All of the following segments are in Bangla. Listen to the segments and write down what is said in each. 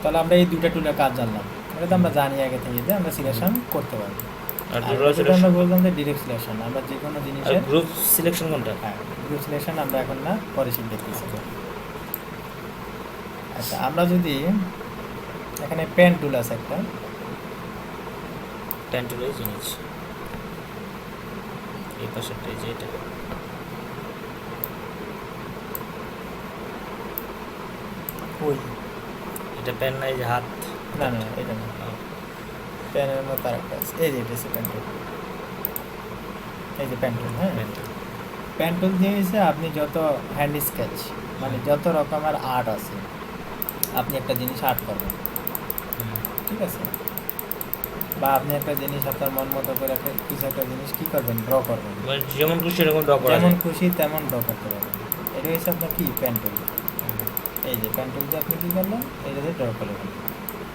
তাহলে আমরা এই দুইটা টুলের কাজ জানলাম, এটা তো আমরা জানি আগে থেকে যে আমরা সিলেকশন করতে পারবো। আর আর যেটা আমরা বললাম যে ডিরেক্ট সিলেকশন, আমরা যে কোনো জিনিসের গ্রুপ সিলেকশন কোনটা? হ্যাঁ, গ্রুপ সিলেকশন আমরা এখন না, পরে শিখতেছি। আচ্ছা, আমরা যদি এখানে পেন টুল আছে একটা, পেন টুলের জিনিস এই পাশেরটাই, যে এটা ওই এটা পেন নাই যে হাত, না না এটা না, পেনের মতো আর একটা আছে, এই যে এটা পেন টুল, এই যে পেন টুল। হ্যাঁ, পেন টুল। পেন টুল দিয়ে হয়েছে আপনি যত হ্যান্ড স্কেচ মানে যত রকমের আর্ট আছে আপনি একটা জিনিস আর্ট করবেন, ঠিক আছে, বা আপনি একটা জিনিস আপনার মন মতো করে কিছু একটা জিনিস কি করবেন, ড্র করবেন, মানে যেমন খুশি সেরকম ড্র করা যেমন যায়। খুশি তেমন ড্র করতে পারবেন। এটা হচ্ছে আপনার কি পেন টুল। এই যে পেন টুল দিয়ে আপনি কী করলেন, এইটাতে ড্র করলেন,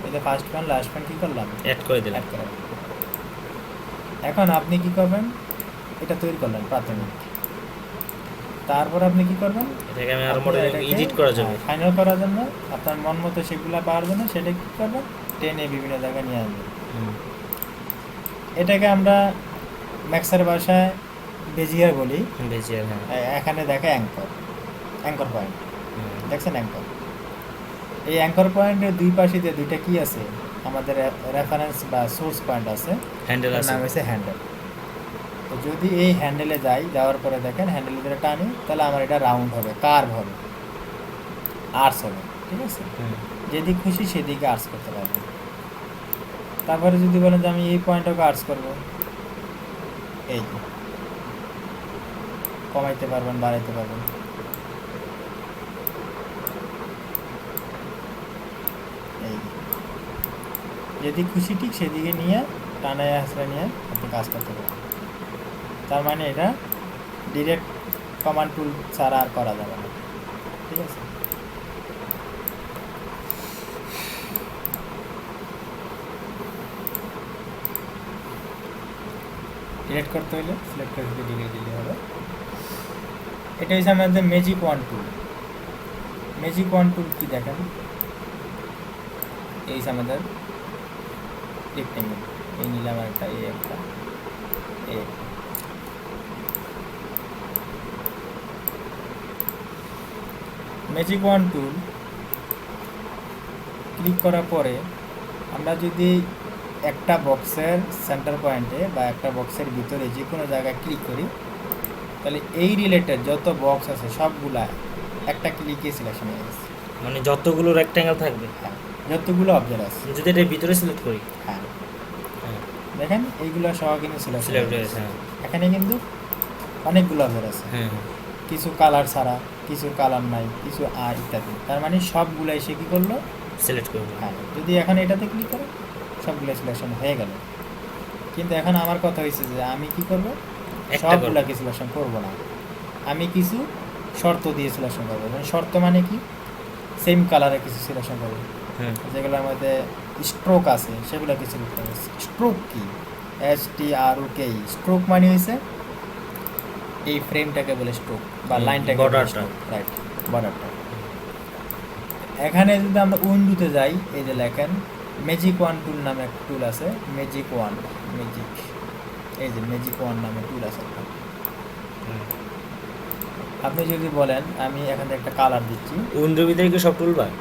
এই যে ফার্স্ট পেন লাস্ট পেন কী করলাম, অ্যাড করে দিলাম। অ্যাড করা। এখন আপনি কি করবেন, এটা তৈরি করলেন প্রাথমিক, তারপর আপনি কি করবেন, এটাকে আমি আরো মডেল এডিট করার জন্য, ফাইনাল করার জন্য আপনার মন মতো সেগুলো পাওয়ার জন্য সেটা কী করবেন, টেনে বিভিন্ন জায়গায় নিয়ে আসবেন। এটাকে আমরা ম্যাক্সের ভাষায় বেজিয়ার বলি, বেজিয়ার। হ্যাঁ, এখানে দেখে অ্যাঙ্কর, অ্যাঙ্কর পয়েন্ট দেখছেন, অ্যাঙ্কর। এই অ্যাঙ্কর পয়েন্টের দুই পাশে যে দুইটা কি আছে, আমাদের রেফারেন্স বা সোর্স পয়েন্ট আছে, হ্যান্ডেল আছে, নাম হচ্ছে হ্যান্ডেল। তো যদি এই হ্যান্ডেলে যাই, যাওয়ার পরে দেখেন হ্যান্ডেলে ধরে টানি, তাহলে আমার এটা রাউন্ড হবে, কার্ভ হবে, আর্টস হবে, ঠিক আছে। যেদিক খুশি সেদিকে আর্টস করতে পারবেন। তারপরে যদি বলেন যে আমি এই পয়েন্টটাকে আর্টস করবো, এই যে কমাইতে পারবেন, বাড়াইতে পারবেন। এই যেদিক খুশি ঠিক সেদিকে নিয়ে টানায় হাসড়ে নিয়ে আপনি কাজ করতে পারবেন। তার মানে এটা ডিরেক্ট কমান্ড টুল ছাড়া আর করা যাবে না, ঠিক আছে। ডিলেট করতে হলে সিলেক্ট করে ডিলেট দিলে হবে। এটা হচ্ছে আমাদের ম্যাজিক ওয়ান টুল। ম্যাজিক ওয়ান টুল কি দেখেন, এই আমাদের রেক্টেঙ্গেল, এই নিলাম একটা, এই একটা, এই ম্যাজিক ওয়ান টুল ক্লিক করার পরে আমরা যদি একটা বক্সের সেন্টার পয়েন্টে বা একটা বক্সের ভিতরে যে কোনো জায়গায় ক্লিক করি, তাহলে এই রিলেটেড যত বক্স আছে সবগুলা একটা ক্লিকে সিলেকশন হয়ে গেছে। মানে যতগুলো রেক্ট্যাঙ্গেল থাকবে, হ্যাঁ, যতগুলো অবজেক্ট আছে, যদি এটার ভিতরে সিলেক্ট করি, হ্যাঁ দেখেন এইগুলো সহ কিন্তু সিলেক্ট সিলেক্ট হয়ে গেছে। এখানে কিন্তু অনেকগুলো অবজেক্ট আছে, হ্যাঁ, কিছু কালার ছাড়া, কিছু কালার নাই, কিছু ইত্যাদি। তার মানে সবগুলো এসে কী করলো, সিলেক্ট করবো। হ্যাঁ, যদি এখন এটাতে ক্লিক করে সবগুলো সিলেকশন হয়ে গেল। কিন্তু এখন আমার কথা হয়েছে যে আমি কি করব, সবগুলোকে সিলেকশন করবো না, আমি কিছু শর্ত দিয়ে সিলেকশন করবো। শর্ত মানে কি, সেম কালারে কিছু সিলেকশন করবো, যেগুলোর মধ্যে স্ট্রোক আছে সেগুলোকে সিলেক্ট করবো। স্ট্রোক কি, STROK, স্ট্রোক মানে হয়েছে এই ফ্রেমটাকে বলে স্ট্রোক বা লাইনটাকে বলে স্ট্রোক, রাইট, বর্ডারটা। এখানে যদি আমরা উইন্ডোতে যাই, এই যে লেখেন ম্যাজিক ওয়ান টুল নামে একটা টুল আছে, ম্যাজিক ওয়ান, ম্যাজিক, এই যে ম্যাজিক ওয়ান নামে টুল আছে। আপনি যদি বলেন আমি এখান থেকে একটা কালার দিচ্ছি, উইন্ডোর ভিতরে কি সব টুলবার?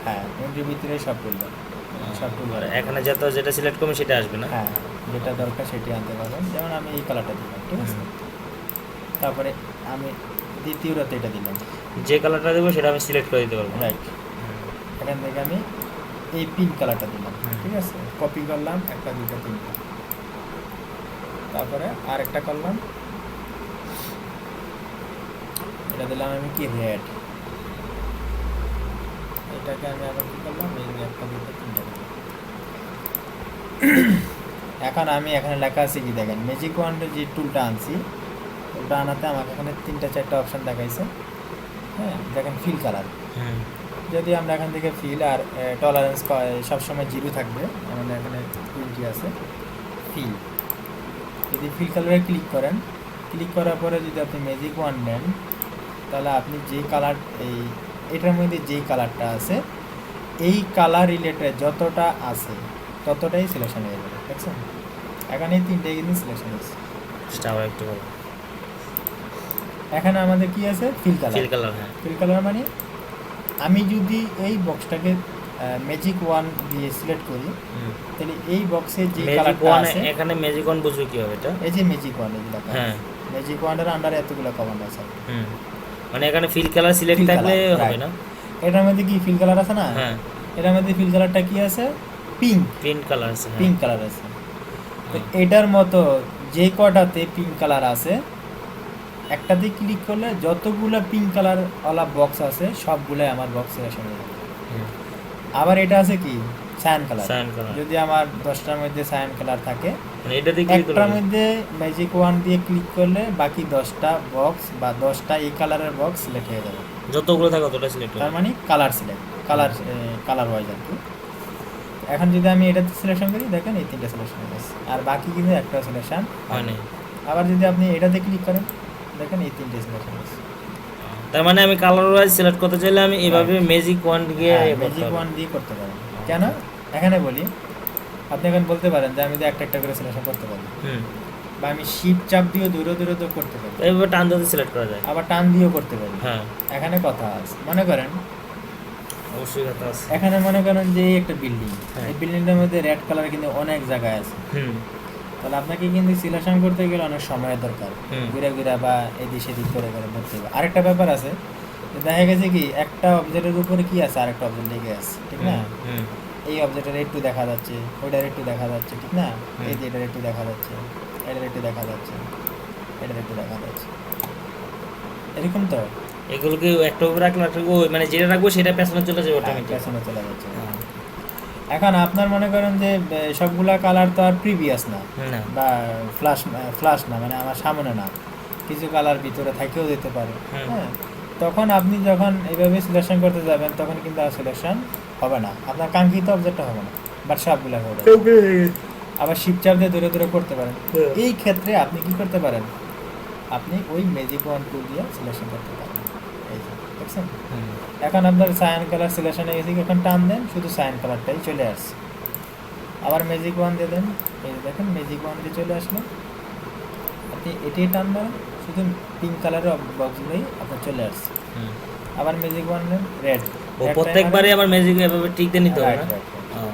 হ্যাঁ, উইন্ডোর ভিতরে সব টুলবার, সব টুলবার এখানে যেটা সিলেক্ট করবেন সেটা আসবে না। হ্যাঁ, যেটা দরকার সেটি আনতে পারবেন। যেমন আমি এই কালারটা দিলাম, ঠিক আছে, তারপরে আমি দ্বিতীয়টাতে এটা দিলাম, যে কালারটা দেবো সেটা আমি সিলেক্ট করে দিতে পারবো, রাইট। এখান থেকে আমি এই পিঙ্ক কালারটা দিলাম, ঠিক আছে, কপি করলাম, একটা দুইটা তিনটা, তারপরে আরেকটা করলাম, এটা দিলাম আমি কি রেড, এটাকে আমি আবার কী করলাম, এই যে একটা দুইটা তিনটা দিলাম। এখন আমি এখানে লেখা আছে কি দেখেন, ম্যাজিক ওয়ান্ডের যে টুলটা আনছি, টুলটা আনাতে আমাকে এখানে 3-4টা অপশান দেখাইছে। হ্যাঁ, দেখেন ফিল কালার, যদি আমরা এখান থেকে ফিল আর টলারেন্স সবসময় 0 থাকবে, আমাদের এখানে 20 আছে। ফিল, যদি ফিল কালারে ক্লিক করেন, ক্লিক করার পরে যদি আপনি ম্যাজিক ওয়ান নেন, তাহলে আপনি যেই কালার, এটার মধ্যে যেই কালারটা আছে এই কালার রিলেটেড যতটা আছে ততটাই সিলেকশন হয়ে যাবে, দেখছেন? এখানে এই তিনটাই কিন্তু সিলেকশন আছে। স্টার একটু বলো। এখানে আমাদের কি আছে? Fill colour. ফিল কালার, হ্যাঁ। ফিল কালার মানে আমি যদি এই বক্সটাকে ম্যাজিক ওয়ান দিয়ে সিলেক্ট করি, হুম। তাহলে এই বক্সে যে ম্যাজিক কালারটা ওয়ান, আছে, এখানে ম্যাজিক ওয়ান বুঝবে কি হবে এটা? এই যে ম্যাজিক ওয়ান এগুলো, হ্যাঁ। ম্যাজিক ওয়ানের আন্ডারে এতগুলো কমান্ড আছে। হুম। মানে এখানে ফিল কালার সিলেক্ট Fill থাকলে color, হবে right. না? এটার মধ্যে কি ফিল কালার আছে না? হ্যাঁ। এটার মধ্যে ফিল কালারটা কি আছে? পিঙ্ক। পিঙ্ক কালার আছে, হ্যাঁ। পিঙ্ক কালার আছে। তো হুম। এটার মতো যে কটাতে পিঙ্ক কালার আছে, একটাতে ক্লিক করলে যতগুলো পিঙ্ক কালার ওয়ালা বক্স আছে সবগুলাই আমার বক্স সিলেকশন হয়ে যাবে। হুম। আবার এটা আছে কি? Cyan colour. Cyan colour. যদি আমার 10টার মধ্যে সায়ান কালার থাকে, মানে এটা দিয়ে ক্লিক একটার করলে মধ্যে ম্যাজিক ওয়ান দিয়ে ক্লিক করলে বাকি 10টা বক্স বা 10টা এই কালারের বক্স সিলেক্ট হয়ে যাবে। যতগুলো থাকে ততটা সিলেক্ট তার হবে। মানে কালার সিলেক্ট, কালার ওয়াইজ আর কি। এখন যদি আমি এটাতে সিলেকশন করি, দেখেন এই তিনটা সিলেকশন হয়ে গেছে, আর বাকি কিন্তু একটা সিলেকশন হয় না। আবার যদি আপনি এটাতে ক্লিক করেন, দেখেন এই তিনটে সিলেকশন হয়েছে। তার মানে আমি কালার ওয়াইজ সিলেক্ট করতে চাইলে আমি এইভাবে ম্যাজিক ওয়ান দিয়ে ম্যাজিক ওয়ান দিয়ে করতে পারেন। কেন? এখানে বলি, আপনি এখন বলতে পারেন যে আমি তো একটা একটা করে সিলেকশন করতে পারি, হুম। বা আমি শিফট চাপ দিয়েও দূরে দূরে তো করতে পারি, এইভাবে টান দিতে সিলেক্ট করা যায়। আবার টান দিয়েও করতে পারি। হ্যাঁ, এখানে কথা আছে, মনে করেন অবশ্যই কথা আছে। এখানে মনে করেন যে এই একটা বিল্ডিং, হ্যাঁ। এই বিল্ডিংটার মধ্যে রেড কালার কিন্তু অনেক জায়গায় আছে, হুম। তাহলে আপনাকে কিন্তু সিলেকশন করতে গেলে অনেক সময়ের দরকার, হুম। ঘুরে ঘুরে বা এদিক সেদিক করে করতে হবে। আরেকটা ব্যাপার আছে, যে দেখা গেছে কি একটা অবজেক্টের উপরে কি আছে, আরেকটা অবজেক্ট লেগে আছে, ঠিক না? হুম। এই অবজেক্টের একটু দেখা যাচ্ছে, ওইটার একটু দেখা যাচ্ছে, ঠিক না? এই যে এটার একটু দেখা যাচ্ছে, এটার একটু দেখা যাচ্ছে, এটার একটু দেখা যাচ্ছে, এরকম তো এগুলোকে একটা উপরে রাখলে মানে যেটা রাখবো সেটা পেছনে চলে যাবে অটোমেটিক। পেছনে চলে যাচ্ছে। এখন আপনার মনে করেন যে সবগুলা কালার তো আর প্রিভিয়াস না, না। বা ফ্লাশ না, মানে আমার সামনে না, কিছু কালার ভিতরে থাকেও যেতে পারে। হুম। হ্যাঁ, তখন আপনি যখন এইভাবে সিলেকশন করতে যাবেন, তখন কিন্তু আর সিলেকশন হবে না, আপনার কাঙ্ক্ষিত অবজেক্টটা হবে না, বাট সবগুলা হবে। আবার শিফট চাপ দিয়ে দূরে দূরে করতে পারেন। হ্যাঁ। এই ক্ষেত্রে আপনি কি করতে পারেন? আপনি ওই ম্যাজিক ওয়ান টুল দিয়ে সিলেকশন করতে পারেন। এই যে দেখছেন, হুম। এখন আপনার সায়ান কালার সিলেকশনে গেছে, এখন টান দেন, শুধু সায়ান কালারটাই চলে আসছে। আবার ম্যাজিক ওয়ান দিয়ে দেন, এই যে দেখেন ম্যাজিক ওয়ান দিয়ে চলে আসলো। আপনি এটাই টান মারেন, শুধু পিঙ্ক কালারের বক্সগুলোই আপনার চলে আসছে। হুম। আবার ম্যাজিক ওয়ান দেন, রেড। ও প্রত্যেকবারে আবার ম্যাজিক এভাবে টিক দিয়ে নিতে হবে না? হ্যাঁ।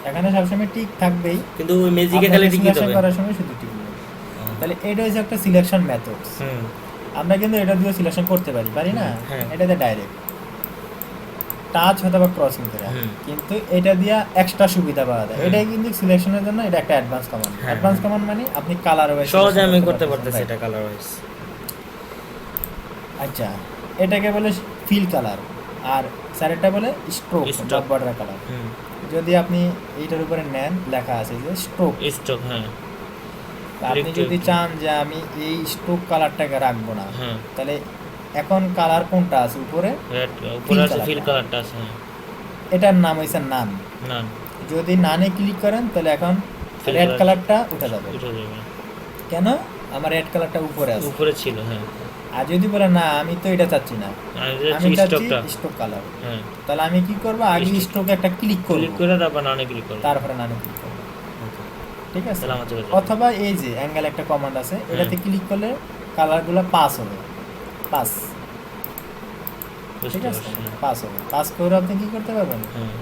এখানে সবসময় টিক থাকবেই, কিন্তু ওই ম্যাজিকে খালি টিক দিতে হবে। করার সময় শুধু টিক দিবেন। তাহলে এটা হচ্ছে একটা সিলেকশন মেথডস। হুম। আমরা কিন্তু এটা দিয়ে সিলেকশন করতে পারি না? হ্যাঁ। এটাতে ডাইরেক্ট টাচ হতে বা ক্রসিং করে, হুম। কিন্তু এটা দিয়া এক্সট্রা সুবিধা পাওয়া যায়। এটাই কিন্তু সিলেকশনের জন্য এটা একটা অ্যাডভান্স কমান্ড। হ্যাঁ। অ্যাডভান্স কমান্ড মানে আপনি কালার ওয়াইজ সহজে আমি করতে পারতেছি এটা কালার ওয়াইজ। আচ্ছা, এটাকে বলে ফিল কালার, আর স্যারেরটা বলে স্ট্রোক বা বর্ডার কালার। হুম। যদি আপনি এইটার উপরে নেন, লেখা আছে যে স্ট্রোক। স্ট্রোক, হ্যাঁ। আপনি যদি চান যে আমি এই স্ট্রোক কালারটাকে রাখবো না, হ্যাঁ। তাহলে এখন কালার কোনটা আছে উপরে? রেড উপরে আছে, colour ফিল টা। কালারটা আছে, হ্যাঁ। এটার নাম হইছে নান। না, যদি নানে ক্লিক করেন, তাহলে এখন Fill রেড colour। কালারটা উঠে যাবে। উঠে যাবে। কেন? আমার রেড কালারটা উপরে আছে। উপরে ছিল, হ্যাঁ। আর যদি বলে না আমি তো এটা চাচ্ছি না, আর আমি এটা চাচ্ছি স্ট্রোকটা, স্ট্রোক কালার, হ্যাঁ। তাহলে আমি কি করব? আগে স্ট্রোকে একটা ক্লিক করব, ক্লিক করে তারপর নানে ক্লিক করব। তারপরে নানে ক্লিক করব, ঠিক আছে? তাহলে আমার চলে যাবে। অথবা এই যে অ্যাঙ্গেল একটা কমান্ড আছে, এটাতে ক্লিক করলে কালারগুলো পাস হবে, পাস, বুঝতে ঠিক আছে? পারছি, হ্যাঁ। পাস হবে, পাস করে আপনি কি করতে পারবেন? হ্যাঁ।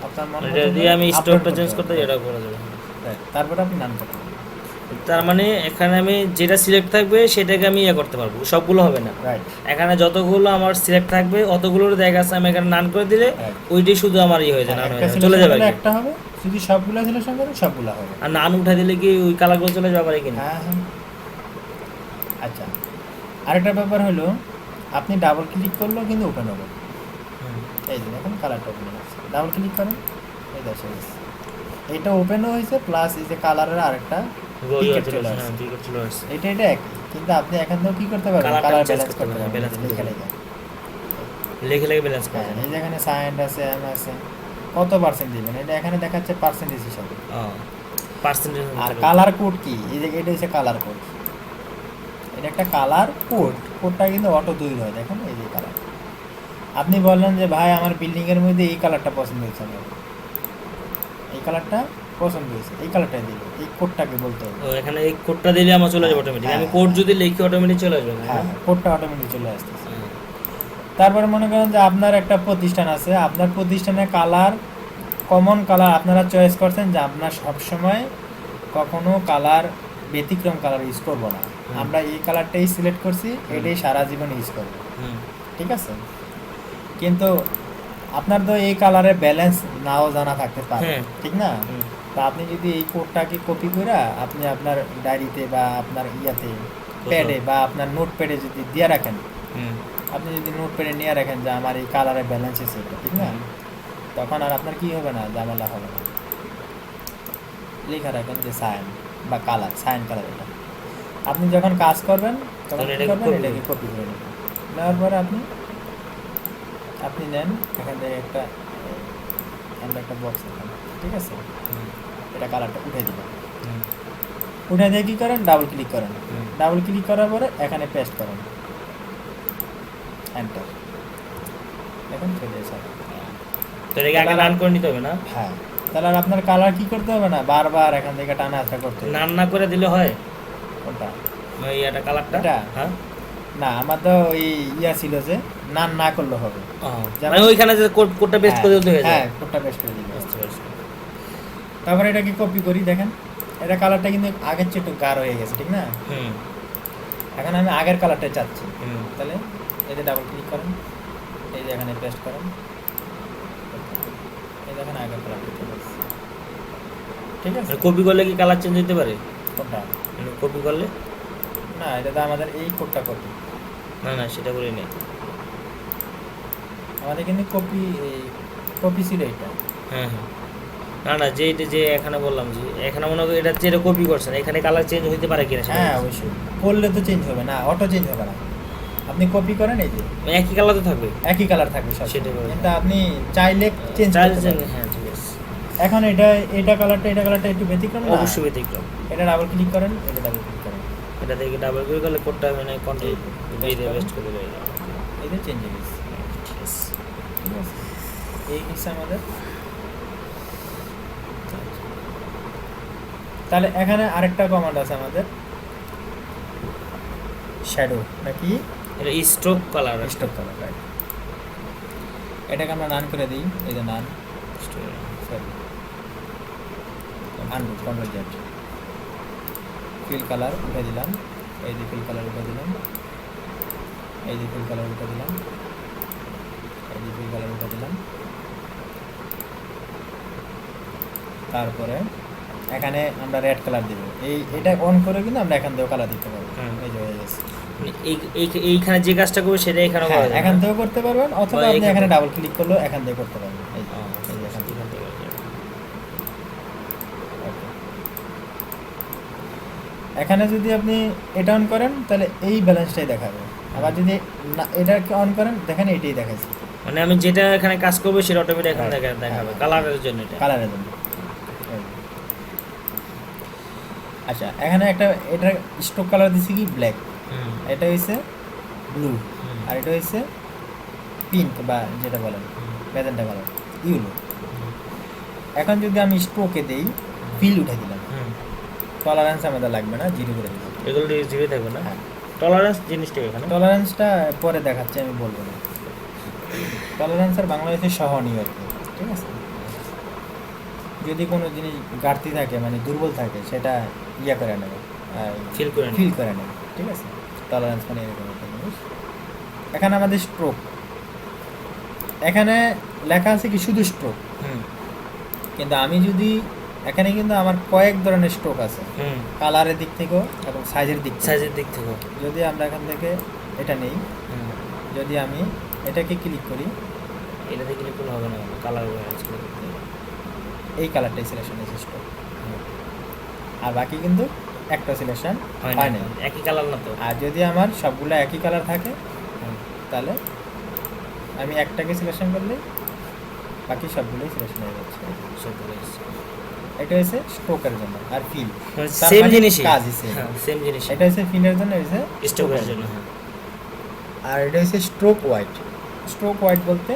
আপনার মন এটা মতো দিয়ে আমি upload স্ট্রোকটা করতে চেঞ্জ করতে পারবেন। এটা করা যাবে। Right, তারপরে আপনি নান করতে পারবেন। তার মানে এখানে আমি যেটা সিলেক্ট থাকবে সেটাকে আমি ইয়ে করতে পারবো, সবগুলো হবে না। রাইট, এখানে যতগুলো আমার সিলেক্ট থাকবে অতগুলোর জায়গা আছে, আমি এখানে নান করে দিলে Right. ওইটাই শুধু আমার ইয়ে হয়ে যায়, নান হয়ে একটা যায়, চলে যাবে আর কি। একটা হবে, যদি সবগুলা সিলেকশন করেন সবগুলা হবে। আর নান উঠা দিলে কি ওই কালারগুলো চলে যাবে আর কি না? হ্যাঁ হ্যাঁ। আচ্ছা, আরেকটা ব্যাপার হলো, আপনি ডাবল ক্লিক করলেও কিন্তু ওপেন হবে। হুম। এই যে দেখুন কালারটা ওপেন হচ্ছে, ডাবল ক্লিক করেন, এই দেখো এটা ওপেনও হয়েছে, প্লাস এই যে কালারের আরেকটা গো ticket চলে চলে আসছে, আসছে। হ্যাঁ, ঠিক আছে, চলে আসছে। এটা একই, কিন্তু আপনি এখান থেকেও কি করতে পারবেন? Colour টা কালার change ব্যালেন্স করতে করতে পারবেন, পারবেন, balance করতে লেখা পারবেন। লেখা। লেখে লেখে ব্যালেন্স করা হ্যাঁ, যায়। এই যেখানে সায়েন্ট আছে, এম আছে, কত পার্সেন্ট দিবেন, এটা এখানে দেখাচ্ছে পার্সেন্টেজ হিসাবে। পার্সেন্টেজ আর কালার কোড কি? এই যে এটা হচ্ছে কালার কোড, এটা একটা কালার কোড, কোডটা কিন্তু অটো তৈরি হয়, দেখেন এই যে কালার। আপনি বললেন যে ভাই আমার বিল্ডিং এর মধ্যে এই কালারটা পছন্দ হয়েছে আমার, এই কালারটা পছন্দ হয়েছে, এই কালারটাই দিবে, এই কোডটাকে বলতে হবে। ও এখানে এই কোডটা দিলে আমার চলে যাবে অটোমেটিক, আমি হ্যাঁ, কোড যদি লিখি অটোমেটিক চলে আসবে, তাই হ্যাঁ না? কোডটা অটোমেটিক চলে আসতেছে। হ্যাঁ। তারপরে মনে করেন যে আপনার একটা প্রতিষ্ঠান আছে, আপনার প্রতিষ্ঠানে কালার কমন কালার আপনারা চয়েস করছেন যে আপনার সবসময় কখনো কালার ব্যতিক্রম কালার ইউজ করব না, আমরা এই কালারটাই সিলেক্ট করছি, এটাই সারা জীবন ইউজ করব, হুম। ঠিক আছে। কিন্তু আপনার তো এই কালারের ব্যালেন্স নাও জানা থাকতে পারে, হ্যাঁ। ঠিক না? হুম। তা আপনি যদি এই কোডটাকে কপি করে আপনি আপনার ডায়েরিতে বা আপনার ইয়াতে প্যাডে বা আপনার নোট প্যাডে যদি দিয়ে রাখেন, হুম। আপনি যদি নোট প্যাডে নিয়ে রাখেন যে আমার এই কালারের ব্যালেন্স আছে এটা, ঠিক না? তখন আর আপনার কি হবে না, ঝামেলা হবে না। লেখা রাখেন যে সায়ান বা কালার, সায়ান কালার এটা। আপনি যখন কাজ করবেন তখন তখন কি এটাকে করবেন, copy এটাকে কপি করে নেবেন। নেওয়ার পরে আপনি নেন এখান থেকে একটা আমরা একটা বক্স এখানে, ঠিক আছে, এটা কালারটা উঠে দিবেন। হুম। উঠে দিয়ে কী করেন, ডাবল ক্লিক করেন। হুম। ডাবল ক্লিক করার পরে এখানে পেস্ট করেন, এন্টার, দেখুন চলে এসেছে। তো এটাকে আগে রান করে নিতে হবে না? হ্যাঁ, তাহলে আর আপনার কালার কি করতে হবে না, বারবার এখান থেকে টানা আসা করতে হবে। রান না করে দিলে হয় কোনটা? ওই এটা কালারটা? এটা? হ্যাঁ। না, আমার তো ওই ইয়া ছিল যে নান না করলে হবে। ও, যেমন- মানে ওইখানে যে কোডটা পেস্ট করে দিতে হয়ে যায়। হ্যাঁ, কোডটা পেস্ট করে দিবেন। বুঝতে পারছি। তারপরে এটাকে কপি করি, দেখেন এটা কালারটা কিন্তু আগের চেয়ে একটু গাঢ় হয়ে গেছে, ঠিক না? হুম। এখন আমি আগের কালারটা চাচ্ছি, হুম। তাহলে এতে ডাবল ক্লিক করেন, এই যে এখানে পেস্ট করেন, এই দেখেন আগের কালারটা চলে এসেছে, ঠিক আছে। কপি করলে কি কালার চেঞ্জ হতে পারে? কোনটা? কপি করলে? না, এটা তো আমাদের এই কোডটা কপি, না না, সেটা করি নেই। আমাদের কিন্তু কপি ছিল এটা। হ্যাঁ হ্যাঁ। না না, যে এটা যে এখানে বললাম যে এখানে মনে হয় এটা যেটা কপি করছেন এখানে কালার চেঞ্জ হতে পারে কিনা সেটা হ্যাঁ, বলছি। অবশ্যই করলে তো চেঞ্জ হবে না, অটো চেঞ্জ হবে না। আপনি কপি করেন, এই যে মানে একই কালার তো থাকবে। একই কালার থাকবে সব, সেটাই বলছি। কিন্তু আপনি চাইলে চেঞ্জ করতে পারেন। হ্যাঁ ঠিক আছে। এখন এটা কালারটা একটু ব্যতিক্রম না? অবশ্যই ব্যতিক্রম। এটা ডাবল ক্লিক করেন, এটা ডাবল ক্লিক করেন, এটা থেকে ডাবল ক্লিক করলে কোডটা মানে কন্ট্রোল দিয়ে দিয়ে Paste পেস্ট করে দেবে। এই যে চেঞ্জ হয়ে গেছে, ঠিক আছে। ঠিক আছে। এই হচ্ছে আমাদের। তাহলে এখানে আরেকটা কমান্ড আছে আমাদের, শ্যাডো নাকি এটা stroke colour. Stroke colour, right. এটাকে আমরা নান করে দিই, এই যে নান, সরি আনরুল, কন্ট্রোল জেড। ফিল কালার উঠে দিলাম, এই যে ফিল কালার উঠে দিলাম, এই যে ফিল কালার উঠে দিলাম, এই যে ফিল কালার উঠে দিলাম। তারপরে এখানে আমরা রেড কালার দেবো, এটা অন করে কিন্তু আমরা এখান থেকেও কালার দিতে পারবো। হুম। এই যে হয়ে গেছে। এইখানে যে কাজটা করবে সেটা এখানে হ্যাঁ, করা যাবে এখান না? থেকেও করতে পারবেন, অথবা বা আপনি এখান এখানে থেকে। ডাবল ক্লিক করলেও এখান থেকে করতে পারবেন। এই যে, ও, এই যে এখান থেকে। এখান থেকে করা যাবে। Okay. এখানে যদি আপনি এটা অন করেন তাহলে এই ব্যালেন্সটাই দেখাবে, আবার যদি না এটাকে অন করেন দেখেন এটাই দেখাচ্ছে মানে আমি যেটা এখানে কাজ করবো সেটা অটোমেটিক এখানে হ্যাঁ, দেখাবে হ্যাঁ। কালারের জন্য এটা। কালারের জন্য। এই। আচ্ছা, এখানে একটা এটা স্টক কালার দিছি কি ব্ল্যাক, হুম। এটা হচ্ছে ব্লু, হুম। আর এটা হচ্ছে পিঙ্ক বা যেটা বলেন ম্যাজেন্টা কালার, ইউলো। এখন যদি আমি স্ট্রোকে দেই, ফিল উঠে দিলাম, হুম। টলারেন্স আমাদের লাগবে না, জিরো করে দিলাম। এগুলো জিরো থাকবে না? হ্যাঁ, টলারেন্স জিনিসটা এখানে টলারেন্সটা পরে দেখাচ্ছি, আমি বলবো না। টলারেন্সের বাংলাদেশে সহনীয় আর কি, ঠিক আছে। যদি কোনো জিনিস ঘাটতি থাকে মানে দুর্বল থাকে সেটা ইয়া করে নেবে, ফিল করে নিই। ফিল করে নেবে, ঠিক আছে। টলারেন্স মানে এরকম একটা জিনিস। এখানে আমাদের স্ট্রোক, এখানে লেখা আছে কি শুধু স্ট্রোক, হুম। কিন্তু আমি যদি এখানে কিন্তু আমার কয়েক ধরনের স্ট্রোক আছে, হুম। কালারের দিক থেকেও এবং সাইজের দিক থেকে। সাইজের দিক থেকে। যদি আমরা এখান থেকে এটা নেই, হুম। যদি আমি এটাকে ক্লিক করি, এটাতে ক্লিক করলে হবে না, কালার ম্যাচ করে দিতে হবে। এই কালারটাই সিলেকশন হয়েছে স্ট্রোক, আর বাকি কিন্তু একটা সিলেকশন হয় হয় না, নাই। একই কালার না তো। আর যদি আমার সবগুলো একই কালার থাকে হুম। তাহলে আমি একটাকে সিলেকশন করলে বাকি সবগুলোই সিলেকশন হয়ে যাচ্ছে। সবগুলো এসছে। এটা হচ্ছে স্ট্রোকের জন্য, আর ফিল সেম জিনিসই। কাজই সেম। হ্যাঁ, সেম জিনিস। এটা হচ্ছে ফিলের জন্য, এটা হচ্ছে স্ট্রোকের জন্য। হ্যাঁ। আর এটা হচ্ছে স্ট্রোক হোয়াইট, স্ট্রোক হোয়াইট বলতে